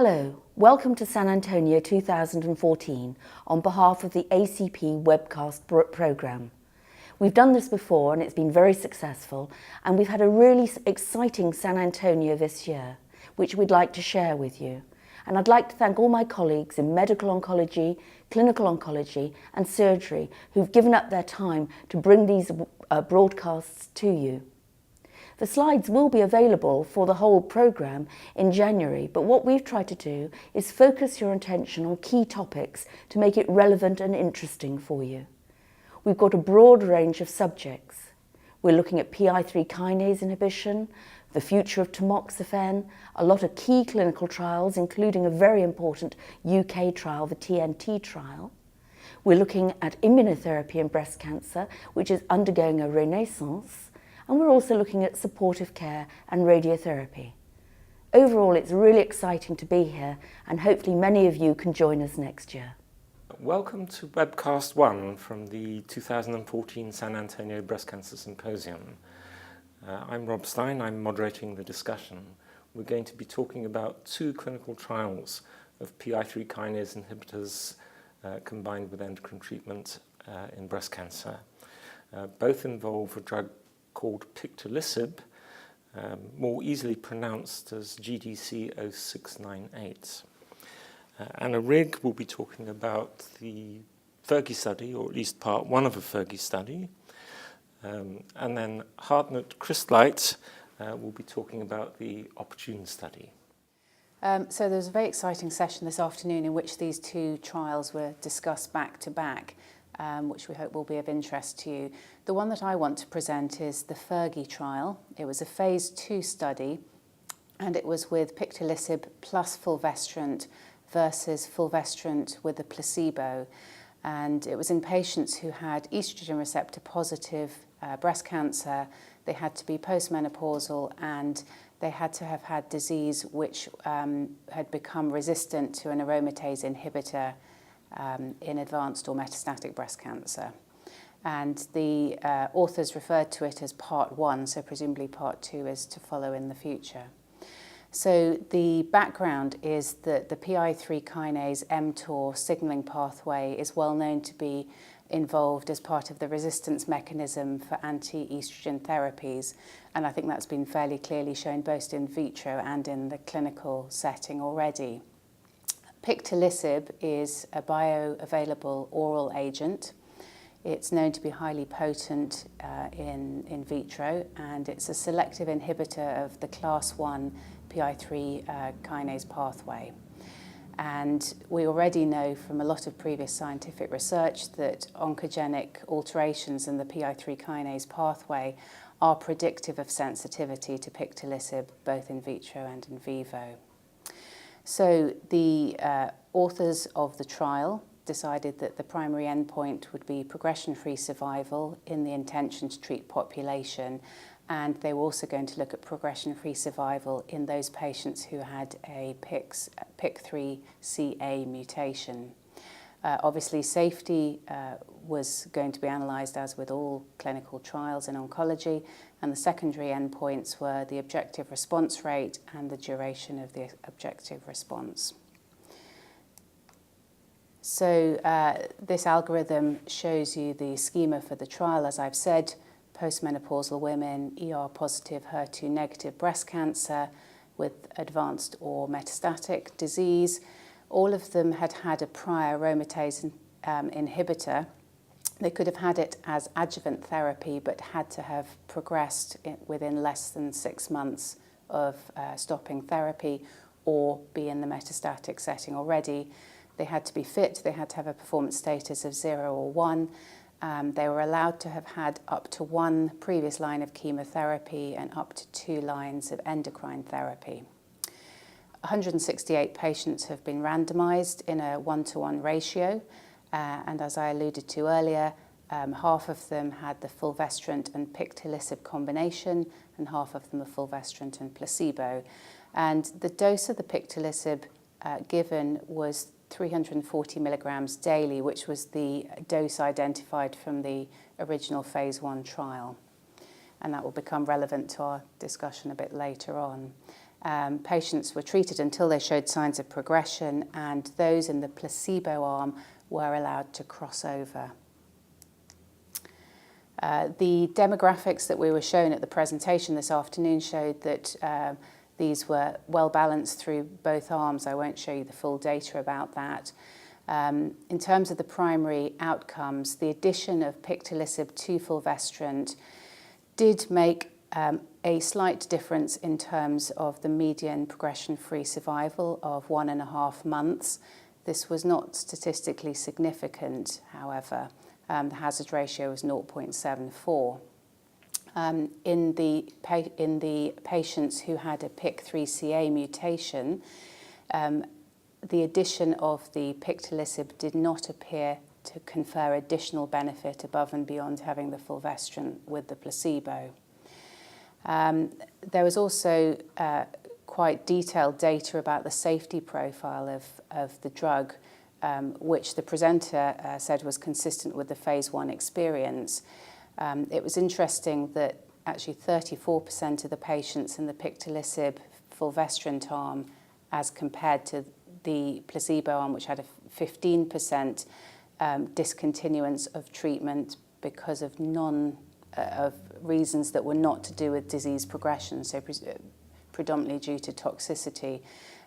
Hello, welcome to San Antonio 2014 on behalf of the ACP webcast programme. We've done this before and it's been very successful, and we've had a really exciting San Antonio this year, which we'd like to share with you. And I'd like to thank all my colleagues in medical oncology, clinical oncology and surgery who've given up their time to bring these broadcasts to you. The slides will be available for the whole programme in January, but what we've tried to do is focus your attention on key topics to make it relevant and interesting for you. We've got a broad range of subjects. We're looking at PI3 kinase inhibition, the future of tamoxifen, a lot of key clinical trials, including a very important UK trial, the TNT trial. We're looking at immunotherapy in breast cancer, which is undergoing a renaissance. And we're also looking at supportive care and radiotherapy. Overall, it's really exciting to be here, and hopefully many of you can join us next year. Welcome to webcast 1 from the 2014 San Antonio Breast Cancer Symposium. I'm Rob Stein, I'm moderating the discussion. We're going to be talking about 2 clinical trials of PI3 kinase inhibitors combined with endocrine treatment in breast cancer. Both involve a drug called pictolisib, more easily pronounced as GDC 0698. Anna Rigg will be talking about the Fergie study, or at least part 1 of a Fergie study. And then Hartnett Christleit will be talking about the Opportune study. So there was a very exciting session this afternoon in which these 2 trials were discussed back to back, which we hope will be of interest to you. The one that I want to present is the Fergie trial. It was a phase 2 study, and it was with pictolisib plus fulvestrant versus fulvestrant with a placebo. And it was in patients who had estrogen receptor positive breast cancer. They had to be postmenopausal, and they had to have had disease which had become resistant to an aromatase inhibitor in advanced or metastatic breast cancer. And the authors referred to it as part 1, so presumably part 2 is to follow in the future. So the background is that the PI3 kinase mTOR signaling pathway is well known to be involved as part of the resistance mechanism for anti-estrogen therapies, and I think that's been fairly clearly shown both in vitro and in the clinical setting already. Pictolisib is a bioavailable oral agent. It's known to be highly potent in vitro, and it's a selective inhibitor of the class 1 PI3 kinase pathway. And we already know from a lot of previous scientific research that oncogenic alterations in the PI3 kinase pathway are predictive of sensitivity to pictolisib, both in vitro and in vivo. So the authors of the trial decided that the primary endpoint would be progression-free survival in the intention to treat population, and they were also going to look at progression-free survival in those patients who had a PIK3CA mutation. Obviously, safety was going to be analysed as with all clinical trials in oncology, and the secondary endpoints were the objective response rate and the duration of the objective response. So this algorithm shows you the schema for the trial. As I've said, postmenopausal women, ER-positive, HER2-negative breast cancer with advanced or metastatic disease. All of them had had a prior aromatase inhibitor. They could have had it as adjuvant therapy, but had to have progressed within less than 6 months of stopping therapy or be in the metastatic setting already. They had to be fit. They had to have a performance status of 0 or 1. They were allowed to have had up to 1 previous line of chemotherapy and up to 2 lines of endocrine therapy. 168 patients have been randomised in a 1-to-1 ratio, and as I alluded to earlier, half of them had the fulvestrant and pictolisib combination, and half of them a fulvestrant and placebo. And the dose of the pictolisib given was 340 milligrams daily, which was the dose identified from the original phase 1 trial. And that will become relevant to our discussion a bit later on. patients were treated until they showed signs of progression, and those in the placebo arm were allowed to cross over. The demographics that we were shown at the presentation this afternoon showed that these were well balanced through both arms. I won't show you the full data about that. In terms of the primary outcomes, the addition of pictolizib to fulvestrant did make a slight difference in terms of the median progression-free survival of 1.5 months. This was not statistically significant, however. The hazard ratio was 0.74. In the patients who had a PIK3CA mutation, the addition of the pictolizib did not appear to confer additional benefit above and beyond having the fulvestrant with the placebo. There was also quite detailed data about the safety profile of the drug, which the presenter said was consistent with the phase 1 experience. It was interesting that actually 34% of the patients in the pictolizib fulvestrant arm, as compared to the placebo arm, which had a 15% discontinuance of treatment because of reasons that were not to do with disease progression, so predominantly due to toxicity.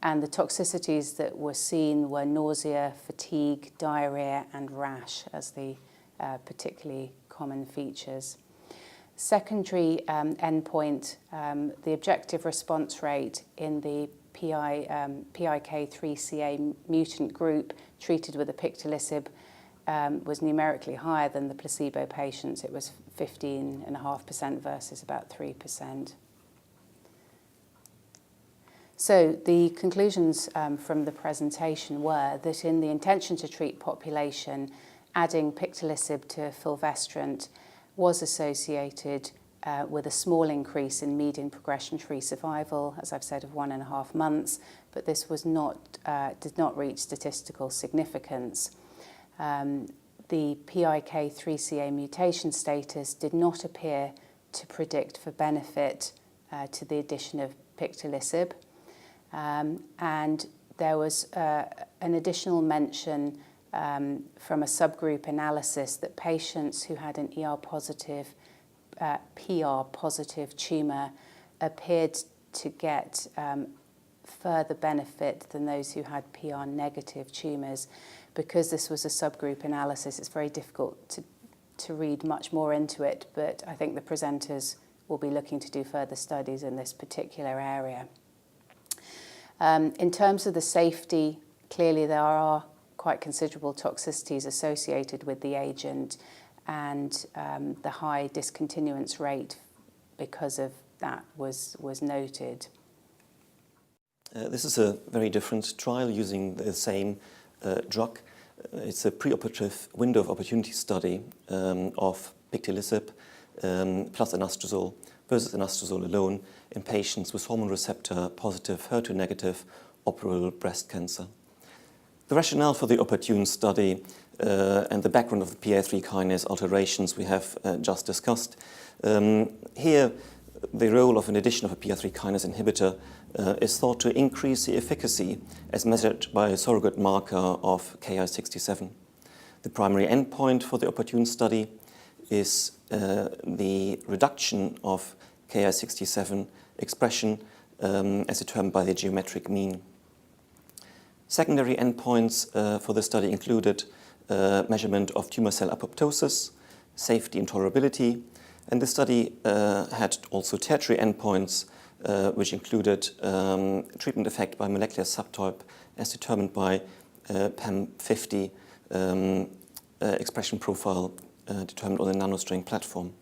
And the toxicities that were seen were nausea, fatigue, diarrhea, and rash as the particularly common features. Secondary endpoint, the objective response rate in the PIK3CA mutant group treated with the pictolizib was numerically higher than the placebo patients. It was 15.5% versus about 3%. So the conclusions from the presentation were that in the intention to treat population, adding pictolizib to fulvestrant was associated with a small increase in median progression-free survival, as I've said, of 1.5 months, but this was did not reach statistical significance. The PIK3CA mutation status did not appear to predict for benefit to the addition of pictolizib. And there was an additional mention from a subgroup analysis that patients who had an ER-positive, PR-positive tumour appeared to get further benefit than those who had PR-negative tumours. Because this was a subgroup analysis, it's very difficult to read much more into it, but I think the presenters will be looking to do further studies in this particular area. In terms of the safety, clearly there are quite considerable toxicities associated with the agent, and the high discontinuance rate because of that was noted. This is a very different trial using the same drug. It's a preoperative window of opportunity study of pictolizib plus anastrozole versus anastrozole alone in patients with hormone receptor positive, HER2 negative operable breast cancer. The rationale for the opportune study and the background of the PI3 kinase alterations we have just discussed. Here, the role of an addition of a PI3 kinase inhibitor is thought to increase the efficacy as measured by a surrogate marker of Ki67. The primary endpoint for the opportune study is the reduction of Ki67 expression as determined by the geometric mean. Secondary endpoints for the study included measurement of tumor cell apoptosis, safety and tolerability, and the study had also tertiary endpoints which included treatment effect by molecular subtype as determined by PAM50 expression profile determined on the nanostring platform.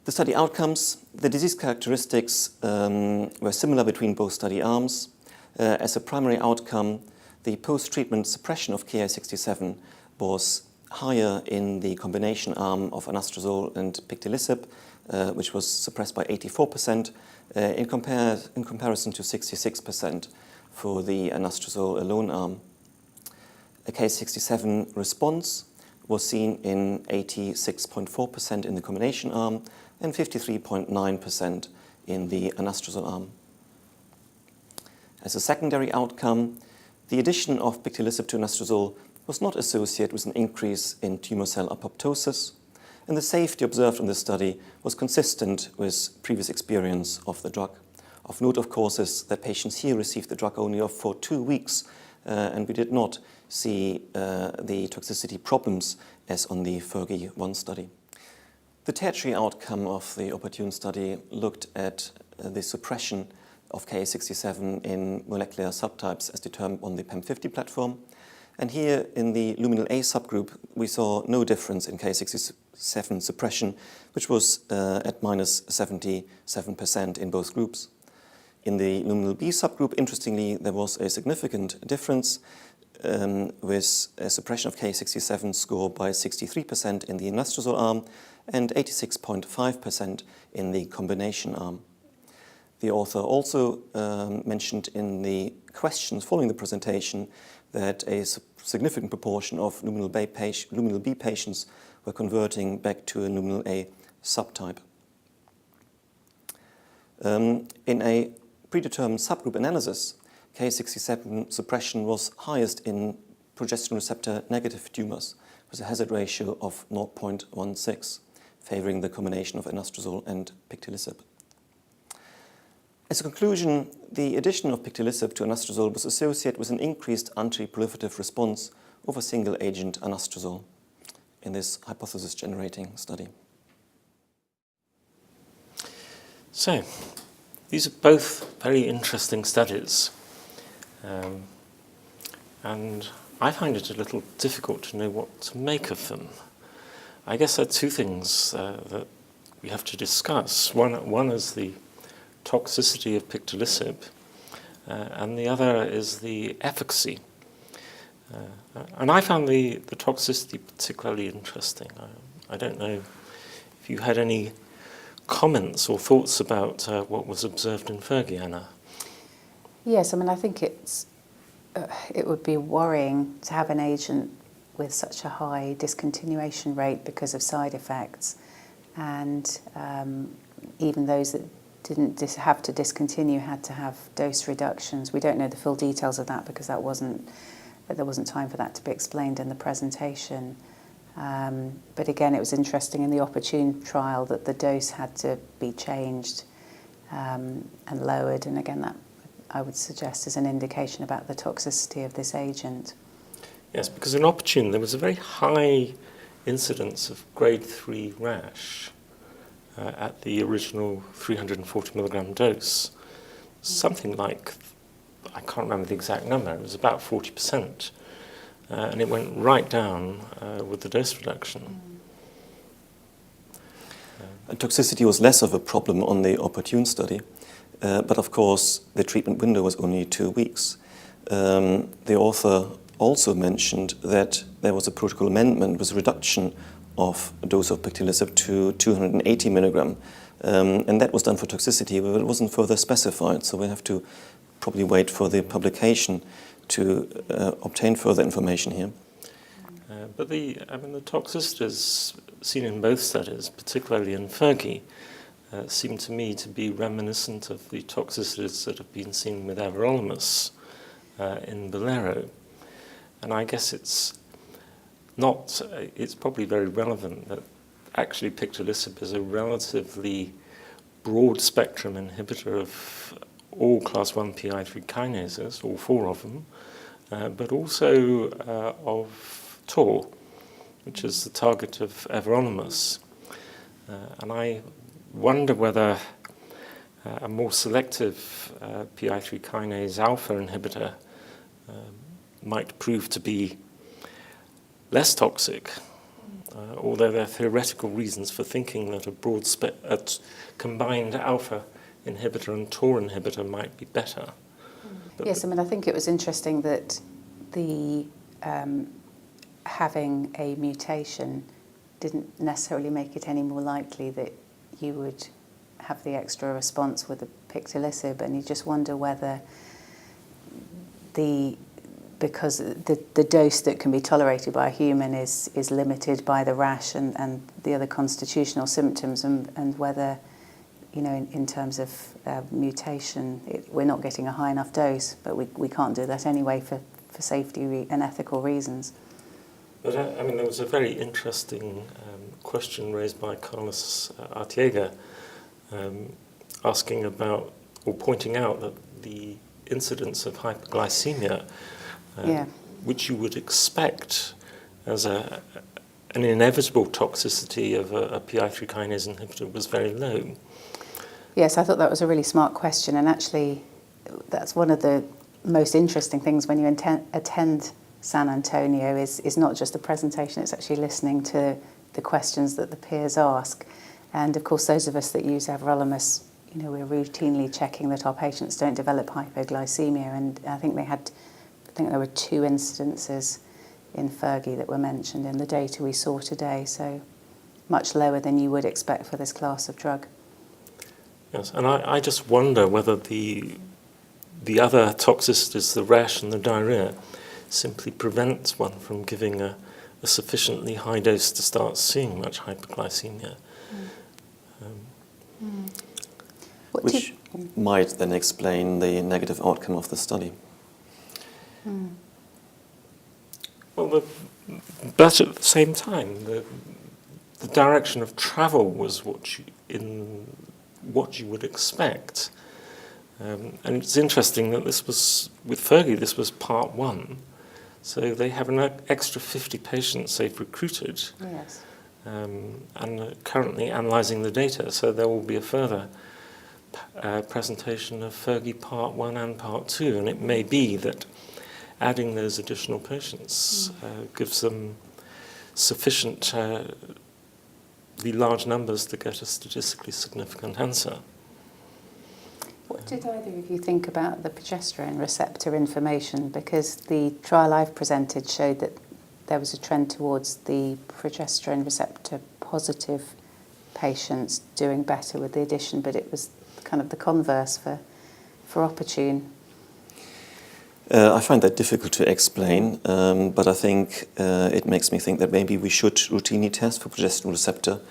The study outcomes, the disease characteristics were similar between both study arms. As a primary outcome, the post-treatment suppression of Ki67 was higher in the combination arm of anastrozole and pictolizib, which was suppressed by 84% in comparison to 66% for the anastrozole alone arm. A Ki67 response was seen in 86.4% in the combination arm and 53.9% in the anastrozole arm. As a secondary outcome, the addition of pictilizib to anastrozole was not associated with an increase in tumor cell apoptosis, and the safety observed in this study was consistent with previous experience of the drug. Of note, of course, is that patients here received the drug only for 2 weeks, and we did not see the toxicity problems as on the FERGI-1 study. The tertiary outcome of the Opportune study looked at the suppression of Ki67 in molecular subtypes as determined on the PAM50 platform. And here in the luminal A subgroup, we saw no difference in Ki67 suppression, which was at -77% in both groups. In the luminal B subgroup, interestingly, there was a significant difference with a suppression of Ki67 score by 63% in the anastrozole arm and 86.5% in the combination arm. The author also mentioned in the questions following the presentation that a significant proportion of luminal B patients were converting back to a luminal A subtype. In a predetermined subgroup analysis, Ki67 suppression was highest in progesterone receptor negative tumors with a hazard ratio of 0.16, favoring the combination of anastrozole and pictilizib. As a conclusion, the addition of pictilizib to anastrozole was associated with an increased anti-proliferative response over single-agent anastrozole in this hypothesis-generating study. So, these are both very interesting studies, and I find it a little difficult to know what to make of them. I guess there are two things that we have to discuss. One is the toxicity of pictilizib, and the other is the efficacy. And I found the toxicity particularly interesting. I don't know if you had any comments or thoughts about what was observed in FERGI, Anna. Yes, I mean, I think it would be worrying to have an agent with such a high discontinuation rate because of side effects, and even those that didn't have to discontinue had to have dose reductions. We don't know the full details of that because there wasn't time for that to be explained in the presentation. But again, it was interesting in the Opportune trial that the dose had to be changed and lowered, and again that I would suggest is an indication about the toxicity of this agent. Yes, because in Opportune there was a very high incidence of grade 3 rash at the original 340 milligram dose. Something like, I can't remember the exact number, it was about 40%. And it went right down with the dose reduction. Toxicity was less of a problem on the Opportune study, but of course the treatment window was only 2 weeks. The author also mentioned that there was a protocol amendment with reduction of a dose of pictilizib to 280 milligram, and that was done for toxicity, but it wasn't further specified, so we have to probably wait for the publication to obtain further information here. But the toxicities seen in both studies, particularly in FERGI, seem to me to be reminiscent of the toxicities that have been seen with everolimus in Bolero. And I guess it's probably very relevant that actually pictilizib is a relatively broad spectrum inhibitor of all class 1 PI3 kinases, all 4 of them, but also of TOR, which is the target of everolimus. And I wonder whether a more selective PI3 kinase alpha inhibitor might prove to be less toxic, although there are theoretical reasons for thinking that a combined alpha inhibitor and TOR inhibitor might be better. Yes, I mean, I think it was interesting that the having a mutation didn't necessarily make it any more likely that you would have the extra response with the pictilizib, and you just wonder whether the because the dose that can be tolerated by a human is limited by the rash and the other constitutional symptoms, and whether, in terms of mutation, we're not getting a high enough dose, but we can't do that anyway for safety and ethical reasons. But there was a very interesting question raised by Carlos Artiega, asking about, or pointing out that the incidence of hyperglycemia, which you would expect as an inevitable toxicity of a PI3 kinase inhibitor, was very low. Yes, I thought that was a really smart question, and actually that's one of the most interesting things when you attend San Antonio is not just the presentation, it's actually listening to the questions that the peers ask. And of course, those of us that use everolimus, we're routinely checking that our patients don't develop hypoglycemia, and I think there were 2 incidences in Fergie that were mentioned in the data we saw today, so much lower than you would expect for this class of drug. Yes, and I just wonder whether the other toxicities, the rash and the diarrhea, simply prevents one from giving a sufficiently high dose to start seeing much hyperglycemia. Which might then explain the negative outcome of the study. Well, but at the same time, the direction of travel was what you would expect. And it's interesting that this was, with Fergie, this was part 1. So they have an extra 50 patients they've recruited. Yes. And are currently analysing the data. So there will be a further presentation of Fergie part 1 and part 2. And it may be that adding those additional patients gives them sufficient, the large numbers to get a statistically significant answer. What did either of you think about the progesterone receptor information? Because the trial I've presented showed that there was a trend towards the progesterone receptor positive patients doing better with the addition, but it was kind of the converse for Opportune. I find that difficult to explain, but I think it makes me think that maybe we should routinely test for progesterone receptor,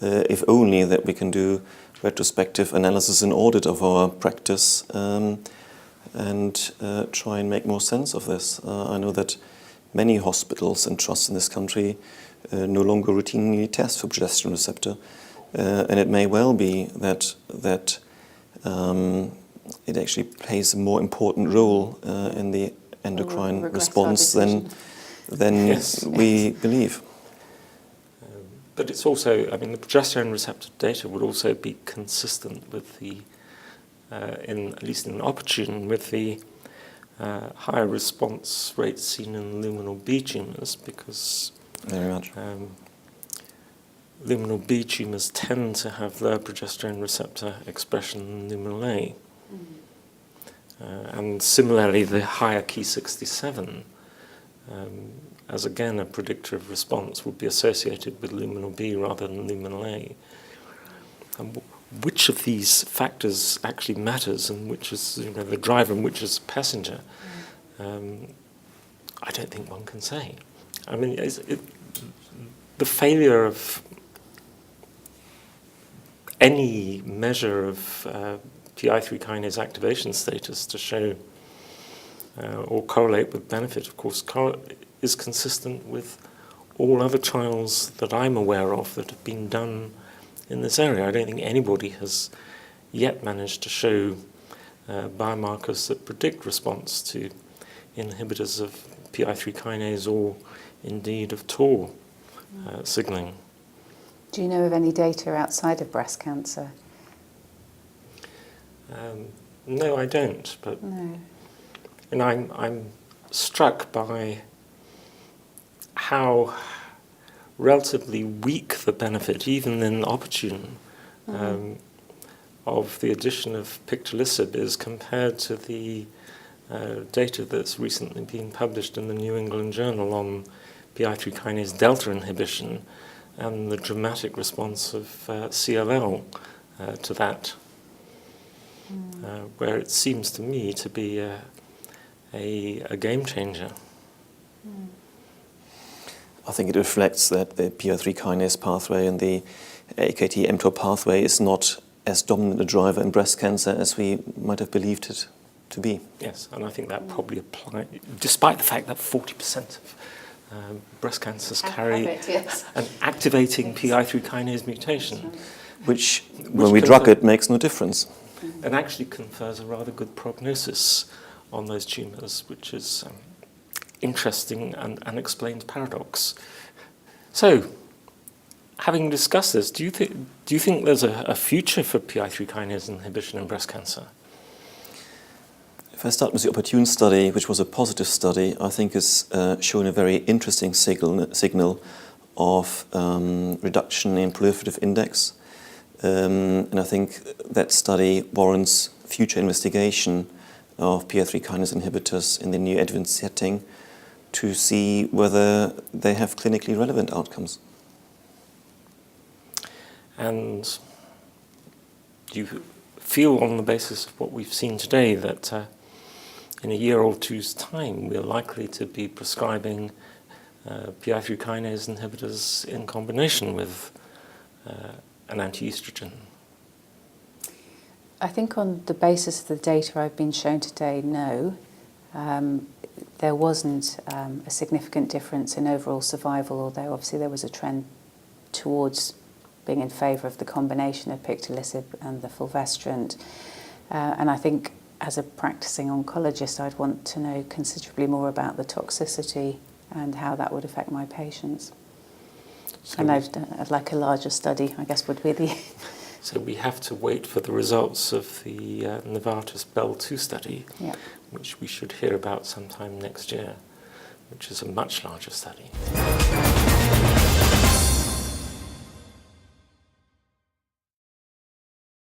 if only that we can do retrospective analysis and audit of our practice and try and make more sense of this. I know that many hospitals and trusts in this country no longer routinely test for progesterone receptor, and it may well be that it actually plays a more important role in the endocrine response than Yes. we believe. But it's also, the progesterone receptor data would also be consistent with the, at least in Opportune, with the higher response rates seen in luminal B tumours, because Very much. Luminal B tumours tend to have lower progesterone receptor expression than luminal A. And similarly, the higher Ki67, as again a predictor of response, would be associated with luminal B rather than luminal A. And which of these factors actually matters, and which is the driver and which is the passenger, I don't think one can say. The failure of any measure of PI3 kinase activation status to show or correlate with benefit, of course, is consistent with all other trials that I'm aware of that have been done in this area. I don't think anybody has yet managed to show biomarkers that predict response to inhibitors of PI3 kinase or indeed of TOR signaling. Do you know of any data outside of breast cancer? No, I don't. But No. and I'm struck by how relatively weak the benefit, even in Opportune, of the addition of pictolizumab is compared to the data that's recently been published in the New England Journal on PI3 kinase delta inhibition and the dramatic response of CLL to that, where it seems to me to be a game changer? I think it reflects that the PI3 kinase pathway and the AKT-mTOR pathway is not as dominant a driver in breast cancer as we might have believed it to be. Yes, and I think that probably applies, despite the fact that 40% of breast cancers carry an activating PI3 kinase mutation. Which when we drug it, makes no difference. And actually confers a rather good prognosis on those tumours, which is interesting and unexplained paradox. So, having discussed this, do you think there's a future for PI3 kinase inhibition in breast cancer? If I start with the Opportune study, which was a positive study, I think it's shown a very interesting signal of reduction in proliferative index. And I think that study warrants future investigation of PI3 kinase inhibitors in the neoadjuvant setting to see whether they have clinically relevant outcomes. And do you feel, on the basis of what we've seen today, that in a year or two's time we're likely to be prescribing PI3 kinase inhibitors in combination with an anti-estrogen? I think on the basis of the data I've been shown today, no. There wasn't a significant difference in overall survival, although obviously there was a trend towards being in favour of the combination of pictolisib and the fulvestrant. And I think as a practicing oncologist, I'd want to know considerably more about the toxicity and how that would affect my patients. So and I'd like a larger study, I guess, would be the... So we have to wait for the results of the Novartis BEL-2 study, which we should hear about sometime next year, which is a much larger study.